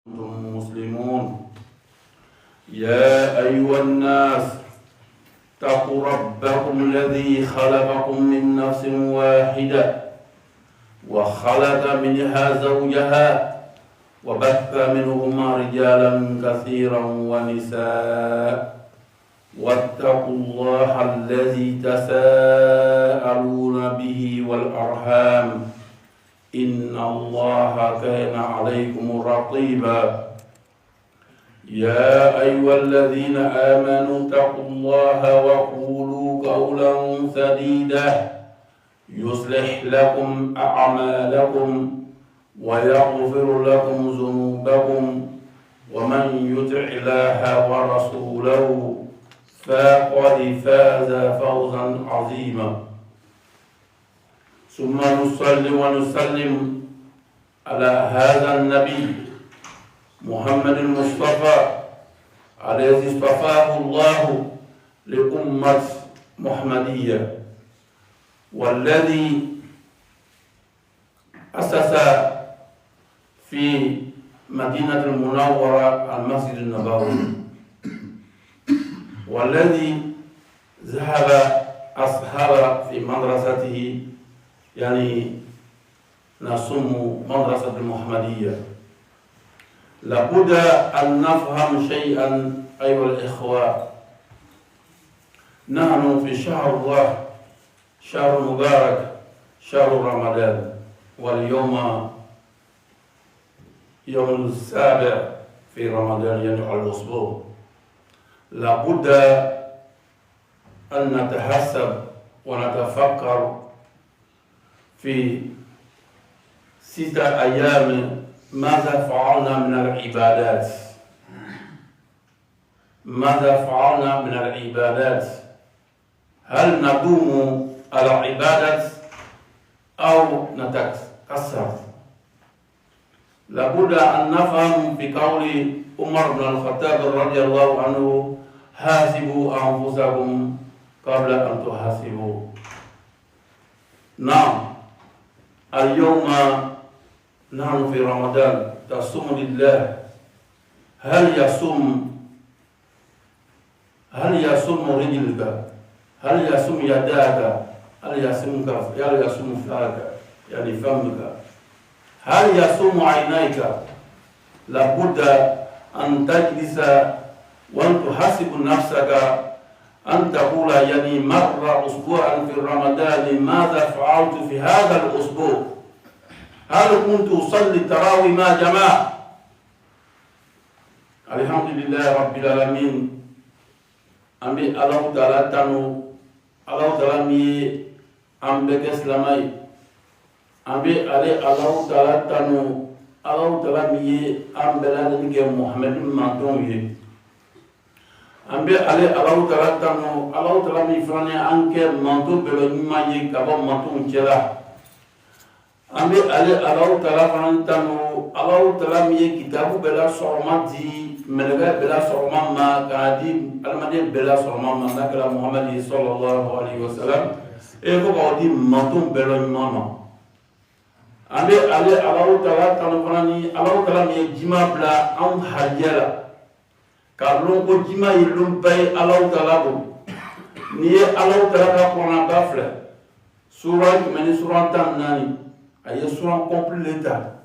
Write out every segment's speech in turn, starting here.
أنتم مسلمون. يا أيها الناس اتقوا ربكم الذي خلقكم من نفس واحدة وخلق منها زوجها وبث منهما رجالا كثيرا ونساء واتقوا الله الذي تساءلون به والأرحام إن الله كان عليكم رقيبا. يا أيها الذين آمنوا اتقوا الله وقولوا قولا سديدا يصلح لكم أعمالكم ويغفر لكم ذنوبكم ومن يطع الله ورسوله فقد فاز فوزا عظيما. ثم نصلي ونسلم على هذا النبي محمد المصطفى الذي اصطفاه الله لأمة محمدية، والذي أسس في مدينة المنورة المسجد النبوي، والذي ذهب أصحاب في مدرسته، يعني نسمى مدرسة المحمدية. لابد أن نفهم شيئا أيها الإخوة. نحن في شهر الله، شهر مبارك، شهر رمضان، واليوم يوم السابع في رمضان، يعني الأسبوع. لابد أن نتحسب ونتفكر في 6 أيام ماذا فعلنا من العبادات. ماذا فعلنا من العبادات؟ هل ندوم على العبادات أو نتكسر؟ لابد أن نفهم في قول عمر بن الخطاب رضي الله عنه: حاسبوا أنفسكم قبل أن تحاسبوا. نعم، اليوم نحن في رمضان، تصوم لله. هل يصوم رجلك؟ هل يصوم يداك؟ هل يصوم فاك، يعني فمك؟ هل يصوم عينيك؟ لابد أن تجلس وأن تحاسب نفسك، أن تقول يعني مرة أسبوعا في رمضان ماذا فعلت في هذا الأسبوع؟ هل كنت أصلي التراويح مع جماعة؟ الحمد لله رب العالمين. أمي الله تعالى تنو، الله تعالى مي أمبك إسلامي. أمي الله تعالى تنو، الله تعالى مي أمبلادنك محمد ماتوني. أمي الله تعالى تنو، الله تعالى مي فلاني أنك ماتو بلوني ما يكابو ماتون جلا. Ambe ale Allah Ta'ala fanantano, Allah Ta'ala miye kitabu bela sorma di, melega bela sorma ma, kanadi almadi bela sorma ma, nakala Muhammad sallallahu alaihi wasallam, eko kaudi matum bela mama. Ambe ale Allah Ta'ala tano fanani, Allah Ta'ala miye jima bela am hajjala. Karlon ko jima yilum bay Allah Ta'ala bo. Niye Allah Ta'ala ka kona kafle. Surah kimeni surah nani. أي سورة كومبليتا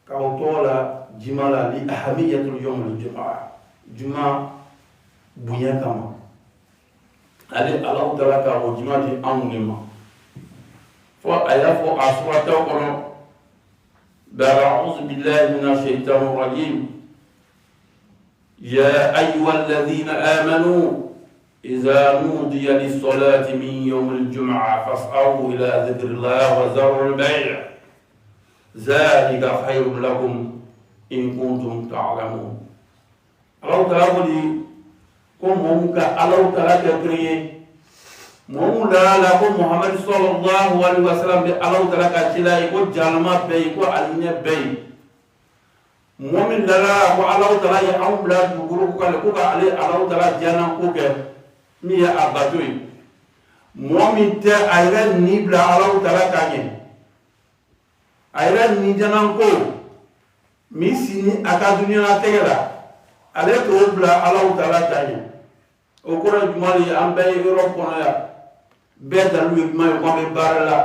كاوتولا جمالا لأهمية اليوم الجمعة جمعة بنيا كما علي الله تعالى كاو جمعة أمنما فأيافو أسورة تقول أعوذ بالله من الشيطان الرجيم يا أيها الذين آمنوا إذا نودي للصلاة من يوم الجمعة فاسعوا إلى ذكر الله وذروا البيع ذلك خير لكم إن كنتم تعلمون. الله تعالى لي كم هم الله تعالى كريه مولا لكم محمد صلى الله عليه وسلم الله تعالى كتلا يكو جالما بي يكو علينا بي مؤمن لا الله تعالى يعم لا تقولوا كالكوكا عليه الله تعالى جانا كوكا مية أبدوي مؤمن تا أيران نيبلا الله تعالى كاين ayra ni janan ko misini akadunya tegela ale to bla Allah taala tanya o ko jumali ambe yoro kono ya be dalu ma ko be barala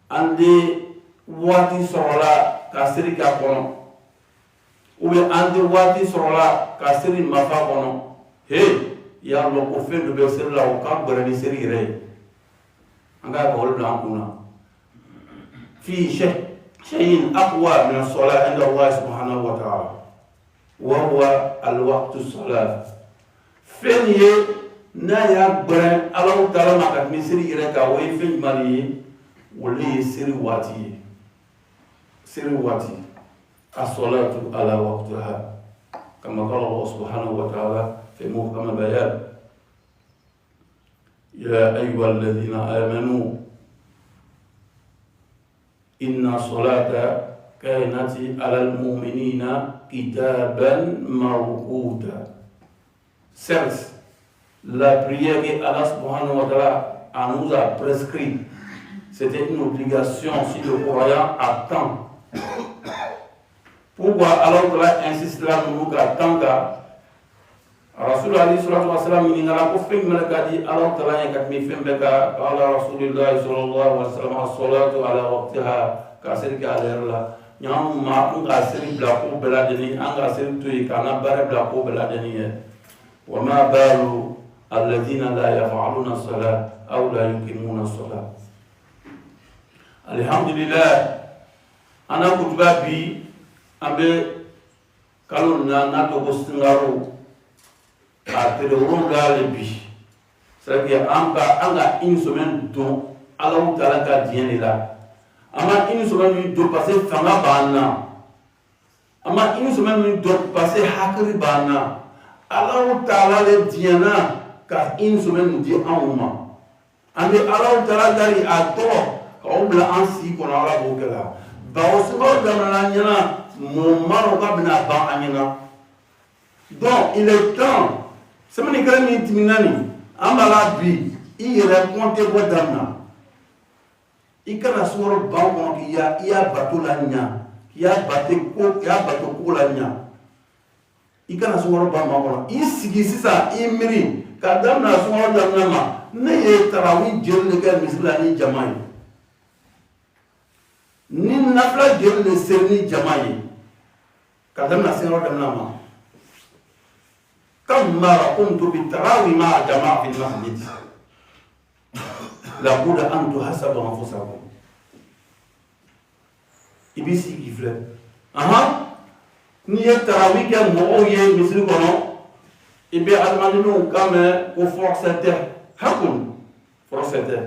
andi wati sorola kasiri ka kono ou andi wati sorola kasiri mafa kono he ya lo ko fe do be serla o ka bara ni seri re anga ko lo kuna fi شيء أقوى من الصلاة عند الله سبحانه وتعالى وهو الوقت الصلاة فين نايا برن الله تعالى ما كان مسيري إليك وين فين مالي ولي سيري واتي الصلاة على وقتها كما قال الله سبحانه وتعالى في محكم البيان يا أيها الذين آمنوا إن الصلاة كانت على المؤمنين كتابا موقوتا. Certes, la prière que Allah subhanahu wa ta'ala nous a prescrit, c'était une obligation si le croyant attend. Pourquoi Allah insiste là nous attendre? Rasul Ali sallallahu alaihi wasallam meninggal aku film mereka di Allah telah yang kami film mereka Allah Rasulullah sallallahu alaihi wasallam as-salatu ala waqtiha kasir ke alerla nyam ma kasir blako beladeni anga kasir tu kana bare blako beladeni wa ma balu alladhina la yaf'aluna as-salat aw la yuqimuna as-salat. Alhamdulillah ana kutba bi ambe kalau na to gostungaro a terewonga le bi c'est-à-dire anga une semaine do Allah Taala ka diene la ama une semaine do passer fanga bana ama une semaine do passer hakri bana Allah Taala le diena ka une semaine di anuma ande Allah Taala dari ato ka obla ansi ko na ala bokela ba osmo damana nyana mo maro ka bina ba anyana donc il est temps semani kala ni timinani ambala bi ire konte bodamna ikana soro banko ki ya batula nya ya bato ko la nya ikana soro banko isigi sisa imri kadamna soro damna ma ne ye tarawi jelle ga mislani jamai ni nafla jelle serni jamai kadamna soro damna ma كم مرة قمت بالتراوي مع جماعة في المسجد لابد أن تحسبوا أنفسكم إبسي كيفلا نية التراوي كان مؤوية مثل كنو إبي أدمانينو كام وفرصته هكون فرصته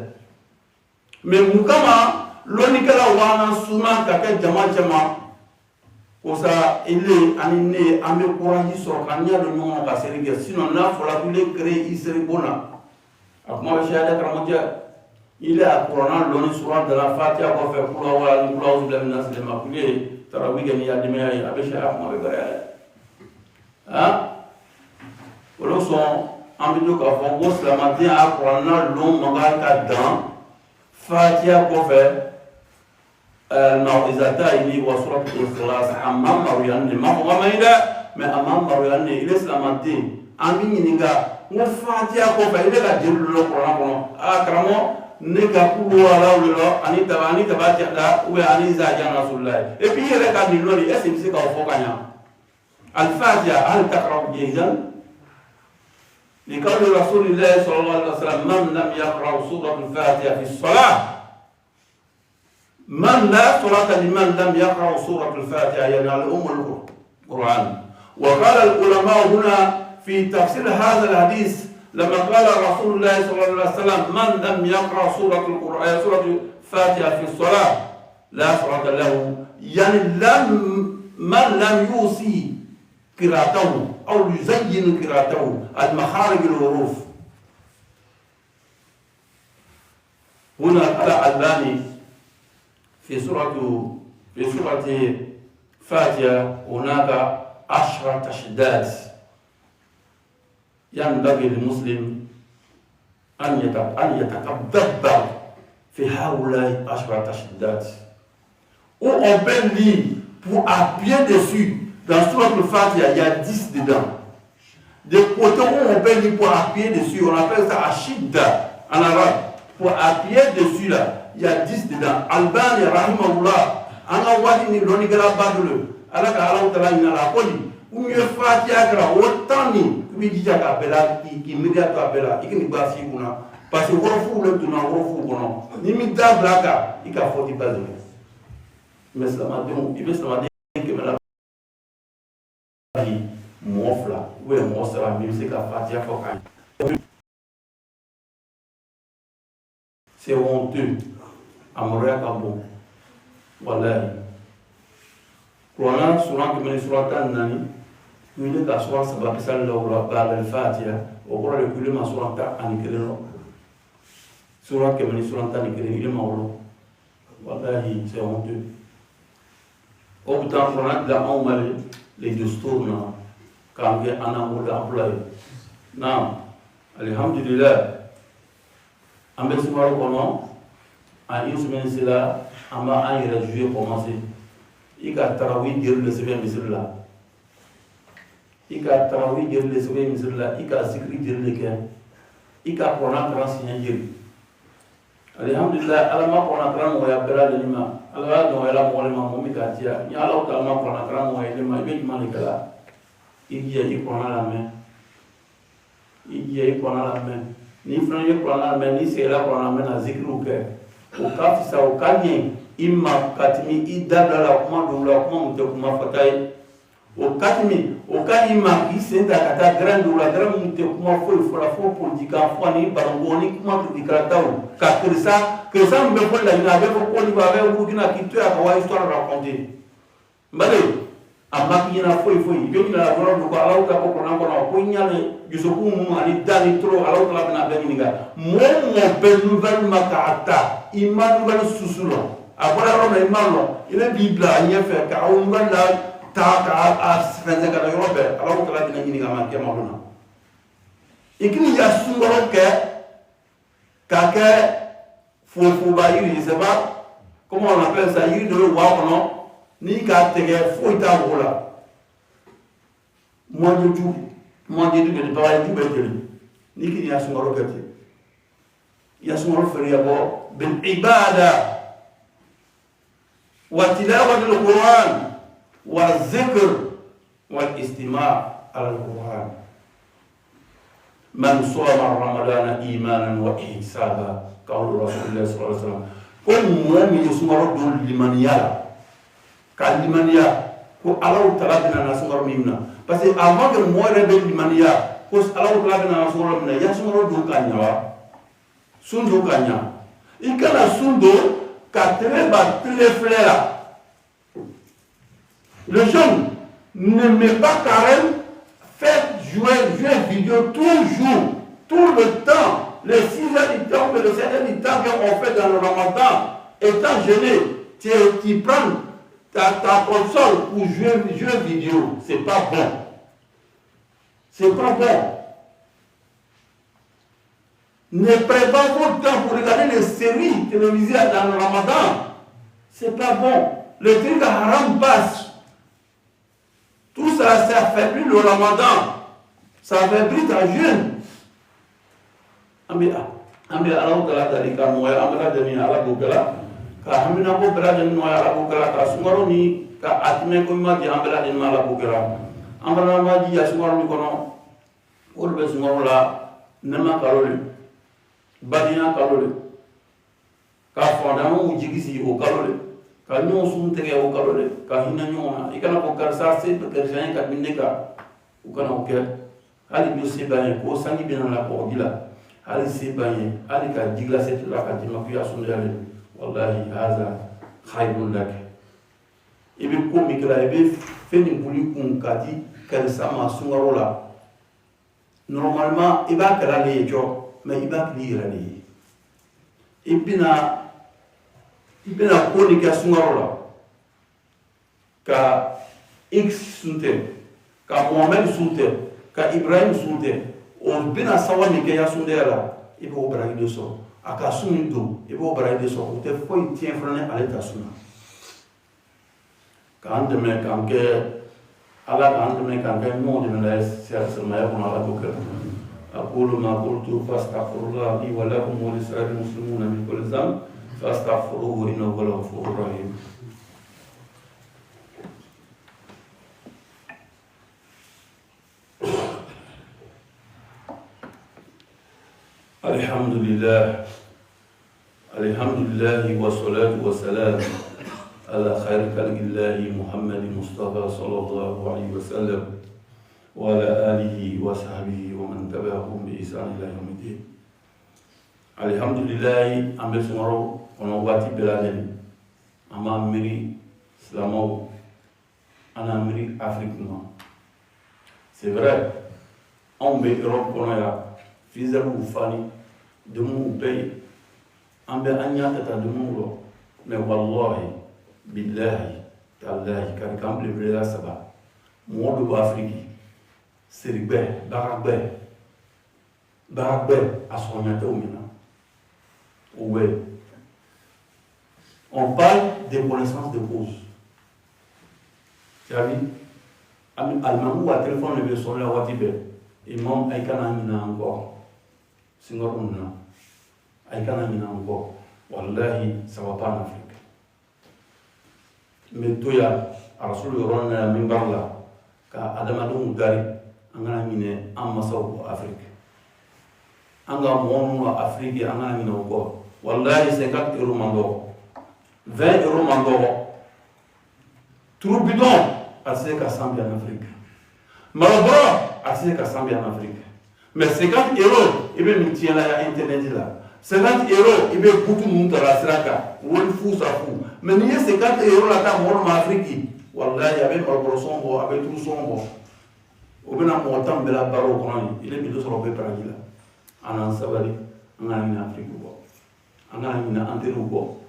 من مكما لوني كلا وانا سوما كاكا جماعة Osa ile anine ame courage sur kanya le nom ka serige sinon na fola kule créer iseri bona akuma shahada karamoja ile alquran loni surah de la fatiha ko fe kula wala kula uzu billahi minas lima kule tarawih ni ya dime ya abesha akuma be bare wala son ambido ka fo go slamati alquran lon maga ka dan fatiha ko fe الموعظتين وسورة الإخلاص أمام مريان ما هو ما إذا ما أمام مريان إلى سلامتين أمين نيجا مفاتيح كوفا إذا كجيل القرآن كنا أكرمه نيجا كلوا ولا أني تبع جدا وأني زاجان رسول الله إبي يرك نلوري اسم سكوا فوقنا الفاتحة هل تقرأ جيدا لقول رسول الله صلى الله عليه وسلم من لم يقرأ سورة الفاتحة في الصلاة من لا صلاة لمن لم يقرأ سورة الفاتحة ينال القرآن. وقال العلماء هنا في تفسير هذا الحديث لما قال رسول الله صلى الله عليه وسلم من لم يقرأ سورة الفاتحة في الصلاة لا صلاة له يعني من لم يوصي قراءته أو يزين قراءته المخارج الحروف. هنا قال الألباني في سورة فاتحة هناك 10 تشديدات ينبغي للمسلم أن يتدبر في هؤلاء 10 تشديدات. Ou on peut lire pour appuyer dessus. Dans Surat al-Fatiha, il y a 10 dedans. Des côtés où on peut lire pour appuyer dessus, on appelle ça Ashidda en arabe. Pour appuyer dessus là, il y a 10 dedans. Albani, Rahimahullah, Anga Wadi ni Lonigala Badule, Alaka Alautala Inala Koli, ou mieux Fatiha Gra, autant ni, qui dit à Kabela, qui m'immédiate à Bela, qui n'est pas si bon. Parce que vous le tournant, vous bon. Nimida Blaka, il a fauti pas de mais ça m'a dit, il veut se demander que maintenant, mon fla, oui, mon sera mieux, c'est qu'à Fatiha Fokai. C'est honteux. Amoria Kabo. Voilà. Quand souvent que mes souratas nani, il est à soir ça va passer là bas le Fatiha. Au cours de couler ma sourata aniquello. Sourate que mes souratas aniquello, il est mort. Voilà, c'est honteux. Au bout d'un moment, là, on m'a les deux tours quand il y a un amour d'emploi. Non, alhamdulillah. En bas sur le comment, en une semaine c'est là, en bas un il a joué commencé. Il a travaillé dire le semaine misère là. Il a travaillé dire le semaine misère là. Il a écrit dire le cœur. Il a pour un grand signe dire. Alhamdulillah, Allah m'a pour un grand moyen bela de l'ima. Allah nous a pour le moment mikatia. Il y a Allah pour un grand moyen de l'ima. Il vient de là. Il dit il prend la main. Il dit il prend la main. Ni frère prend la main, ni c'est là prend la main à zikru que. Au cas ça au kanye, imma katmi idabla la kuma doula kuma mute kuma fatai. Au katmi, au cas imma qui c'est da kata grande doula grande mute kuma faut la faut politique en foi ni barangoni kuma dikratao. Car que ça me fait la nave pour qu'on y va avec ou qui n'a quitté à avoir histoire raconter. Mbale amakina foi il vient la voir do ala ka ko na ko nya le yusuku mu ali dali tro ala ka na be ni ga mo be nouvelle makata iman nouvelle susulo abara ro na imano ile bibla nya fe ka o ngala ta ka a fenza ka yo be ala ka na ni ga ma ke ma na ikini ya sungoro ke ka ke fo ba yiri c'est pas comment on appelle ça yiri de wa non ni ka tege foi ta rola moi de tout de parler tout bête ni ki ya sumaro kati ya sumaro feriya bo bil ibada wa tilawat al quran wa dhikr wal istima' al quran man soma ramadan imanan wa ihsaba qawlu rasulullah sallallahu alaihi wasallam ko mo mi sumaro do limaniya Kalimania, ko Allah Ta'ala bina na sungaro mimna. Parce que avant que moi rebe limania, ko Allah Ta'ala bina na sungaro mimna, ya sungaro do kanya wa. Sundo kanya. Ikana sundo ka treba teleflera. Le jeune ne met pas carême, fait jouer vidéo toujours, tout le temps, les 6 heures du temps, les 7 heures du temps qu'on fait dans le Ramadan, étant gêné, tu prends ta console pour jouer vidéo, c'est pas bon. C'est pas bon. Ne prenez pas votre temps pour regarder les séries télévisées dans le Ramadan. C'est pas bon. Le truc à haram passe. Tout ça, ça affaiblit le Ramadan. Ça affaiblit ta jeûne. Ambi Allah Ta'ala dalika moya amala demi ala bukala. Ka hamina ko bela den no ala bukala ka sumaro ni ka atme ko ma di ambela den mala bukala ambala ma di ya sumaro ni kono o be sumaro la nema kalole badina kalole ka fonda mu jigisi o kalole ka nyo sum tege o kalole ka hinna nyo na ikana ko karsa se be kerjan ka binne ka o kana o ke ali bi se ba ko sangi bina la ko gila ali se ba ali ka jigla se la ka di ma ku ya sundale wallahi haza khayrun lak ibi ko mikra ibi feni buli kun kadi kan sama sungarola normalement iba kala le jo mais iba kli rani ibina ko ni ka sungarola ka x sunte ka Muhammad sunte ka Ibrahim sunte o bina sawani ke ya sundela ibo bragi de so aka sunu do ibo bara de so te foi tien frane ale ta suna k'an dɛmɛ k'an kɛ ala k'an dɛmɛ k'an kɛ ɲɔgɔn dɛmɛ la silamɛya kɔnɔ ala k'o kɛ أقول ما قلت فاستغفر الله لي ولكم ولسائر المسلمين من كل ذنب فاستغفروه إنه هو الغفور الرحيم. الحمد لله والصلاة والسلام على خير خلق الله محمد المصطفى صلى الله عليه وسلم وعلى آله وصحبه ومن تبعهم بإحسان إلى يوم الدين. الحمد لله أمبي سمرو ونواتي بلادين أما أمري سلامو أنا أمري أفريقيا. C'est vrai, أمبي Europe كونايا فيزرو فاني دمو بي أمبي أنيا تتا دمو رو mais wallahi billahi tallahi kan kamble brela saba modu Afrique Siribé, Barabé, à son oui. On parle de connaissance de cause. Tu as vu? Allemand ou à téléphone, le son la Watibe, Imam Aikana Mina encore. Singoruna. Aikana Mina encore. Wallahi, ça ne va pas en Afrique. Mais toi, à la source de Rona Mimbarla, car Adamadou Gari, angana mine an masaw ko Afrique anga monu Afrique angana mine ko wallahi 50 euros mando 20 euros mando trou bidon assez ka sambi en Afrique malabra assez ka sambi en Afrique mais 50 euros ibe mitiela ya internet là 50 euros ibe kutu muntara siraka won fu sa fu mais ni 50 euros la ta monu Afrique wallahi abe malabra sombo abe trou sombo au bena montant de la baro kono il est bido soro be paragila anan sabari ngana ni Afrique bo angana ni antero bo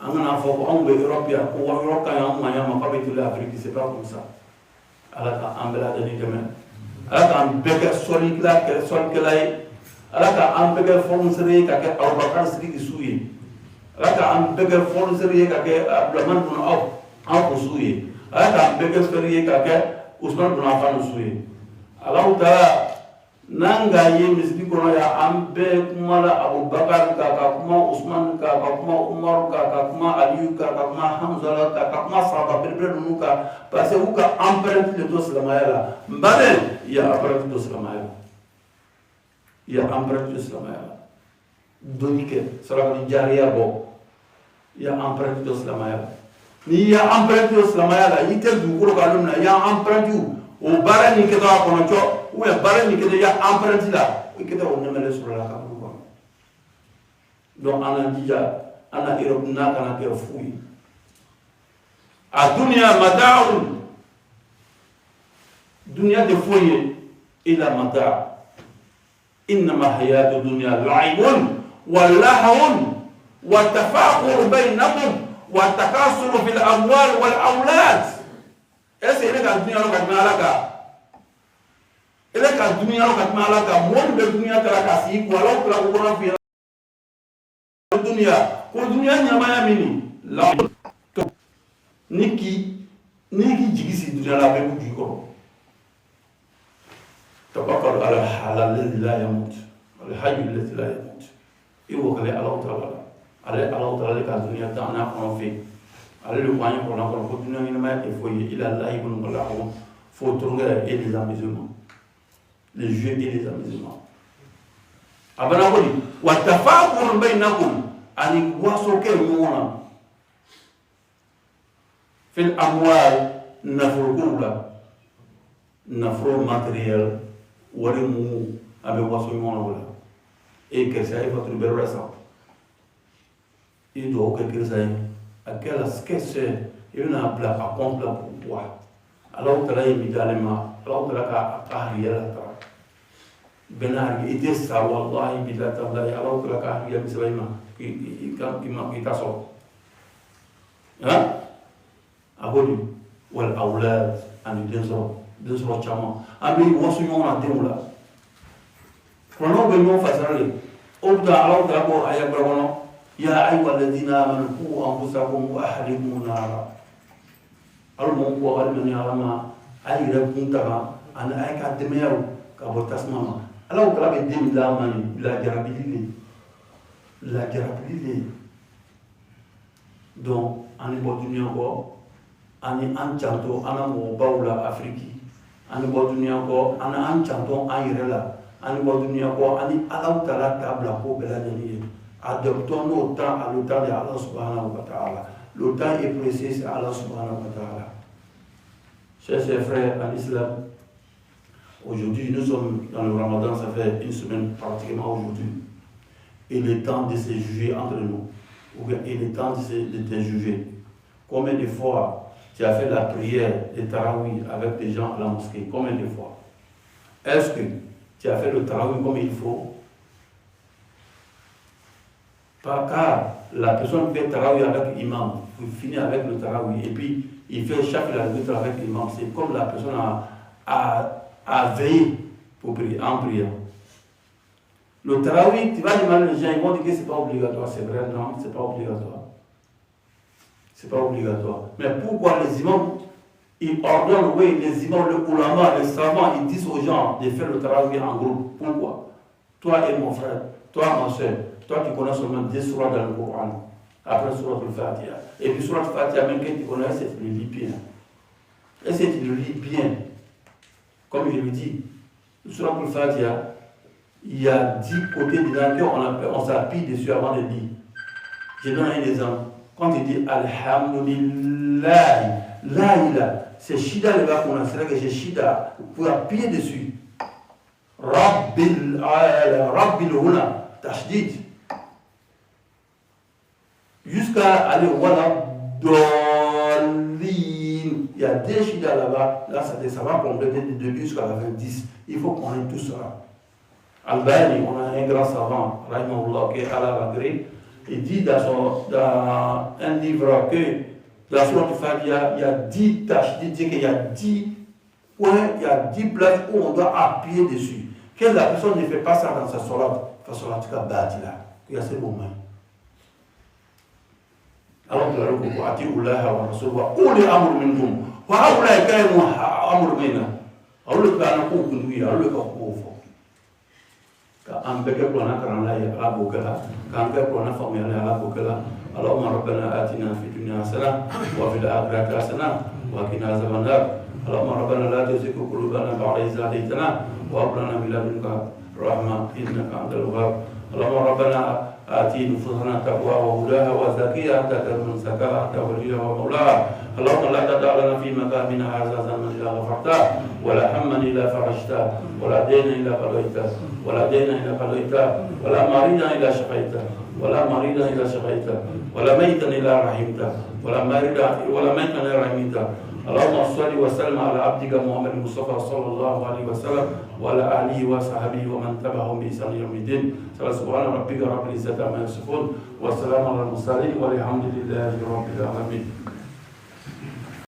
angana fo ko on be européen ko wa europe ya ma ya ma pabe de l'Afrique c'est pas comme ça ala ka ambela de ni demain ala ka ambeka solid la que sol que lay ala ka ambeka forme sere ka ke Abubakar Siddiq suyi ala ka ambeka forme sere ka ke Abdurrahman bin Auf en suyi ala ka ambeka sere ka ke Ousmane bin Affan suyi Allah Ta'ala nanga ye misli kono ya ambe kumala Abubakar ka kuma Usman ka kuma Umar ka kuma Ali ka kuma Hamza ka kuma sahaba berber nuka parce que uka empreinte de dos lamayala mbale ya empreinte de dos lamayala ya empreinte de dos lamayala donike sara ni jariya bo ya empreinte de dos lamayala ni ya empreinte de dos lamayala yite du ko ka lumna ya empreinte o bara ni keto akono cho ou ya bara ni keto ya empreinte la keto on nemele sur la kamu ko donc ana dija ana Europe na kana ke fui a dunya mata'un dunya de foye ila mata' inma hayatu dunya la'ibun wa lahwun wa tafakhur bainakum wa takasur fil amwal wal awlad. Est-ce que la dunya ka malaka ele ka dunya ka malaka mon be dunya ka kasi ko ala ko ko fi dunya ko dunya nyama ya mini la to niki jigisi dunya la be buju ko tabakkal ala halal alladhi la yamut wal hayy alladhi la yamut iwo kale ala ta'ala ka dunya ta na ko fi ale le moyen pour l'encore faut d'une année il faut il a là il nous l'a faut trouver et les amusements les jeux et les amusements abana ko ni wa tafaqur bainakum ani waso ke mona fil amwal nafrukula nafro matériel wala mu abe waso mona wala et que ça il faut trouver ça il doit quelque chose aquelas que se una bla a compla pour alors que là il me dalema alors que là ka hariya ta benar ide sa wallahi billahi taala alors que là ka hariya misalima ki ta so ha agodi wal awlad an denso chama ami wasu yona demula kono be no fasale obda alors que là ko ayabra wono يا أيها الذين آمنوا قوا أنفسكم وأهلكم نارا alors mon ko wal men yalama ay repunta ana ay ka demeyaw ka botasma alors kala be dem la mani la jarabilité donc ani bodunya ko ani anchanto ana mo bawla afriki ani bodunya ko ana anchanto ayirela ani bodunya ko ani alaw tala tabla ko beladeni adoptons nos temps à le temps de Allah subhanahu wa ta'ala. Le temps est précieux, c'est Allah subhanahu wa ta'ala. Chers frères en islam, aujourd'hui nous sommes dans le Ramadan, ça fait une semaine pratiquement aujourd'hui. Il est temps de se juger entre nous. Ou bien il est temps de te juger. Combien de fois tu as fait la prière de Tarawih avec des gens à la mosquée? Combien de fois? Est-ce que tu as fait le Tarawih comme il faut? Car la personne fait Tarawih avec l'imam, vous finissez avec le Tarawih, et puis il fait chaque la vitre avec l'imam. C'est comme la personne a veillé pour prier, en priant. Le Tarawih, tu vas demander les gens, ils vont dire que ce n'est pas obligatoire. C'est vrai, non, ce n'est pas obligatoire. Ce n'est pas obligatoire. Mais pourquoi les imams, ils ordonnent, oui, les imams, le ulama, les savants, ils disent aux gens de faire le Tarawih en groupe. Pourquoi? Toi et mon frère, toi ma soeur, toi tu connais seulement 10 sourates dans le Coran, après Surat al-Fatiha. Et puis Surat al-Fatiha, même que tu connais, c'est que tu le lis bien. Et si tu le lis bien, comme je le dis, Surat al-Fatiha, il y a 10 côtés dedans qu'on s'appuie dessus avant de lire. Je donne un exemple. Quand tu dis Alhamdulillah, là, c'est Shida le bas qu'on a, c'est là que j'ai Shida, pour appuyer dessus. Rabbil Huna, Tashdid. Jusqu'à aller Wala Dolin. Il y a des Shida là-bas, là ça va compléter de début jusqu'à la fin 10. Il faut qu'on ait tout ça. Albani, on a un grand savant, Rahimahullah, qui est à la Bagri, il dit dans un livre que la Sourate Fatiha, il y a 10 tâches, il dit qu'il y a 10 points, il y a 10 places où on doit appuyer dessus. Que la personne ne fait pas ça dans sa sourate, la sourate qui a bâti là, il y a ce moment. Alors, tu as dit, Ati'ullah wa Rasul wa uli amr minkum, wa haula kaimu amr minna. Alors, le plan qu'on conduit, alors le cas qu'on fait. Quand beke plana karana ya ala bokela quand beke plana famille ala bokela Allahumma rabbana atina fid dunya hasanah wa fil akhirati hasanah wa qina azaban nar Allahumma rabbana la tuzigh qulubana ba'da idh hadaytana wa hab lana min ladunka rahmah innaka antal wahhab Allahumma rabbana آتي نفوسنا تقوى وهداها وزكيها أنت خير من زكاها أنت وليها ومولاها اللهم لا تدع لنا في مقامنا هذا ذنبا إلا غفرته ولا هما إلا فرجته ولا دينا إلا قضيته ولا دينا إلا قضيته ولا مريضا إلا شفيته ولا مريضا إلا شفيته ولا ميتا إلا رحمته ولا ميتا إلا رحمته اللهم صل وسلم على عبدك محمد المصطفى صلى الله عليه وسلم وعلى آله وصحبه ومن تبعهم بإحسان يوم الدين سبحان ربك رب العزة عما يصفون والسلام على المرسلين والحمد لله رب العالمين.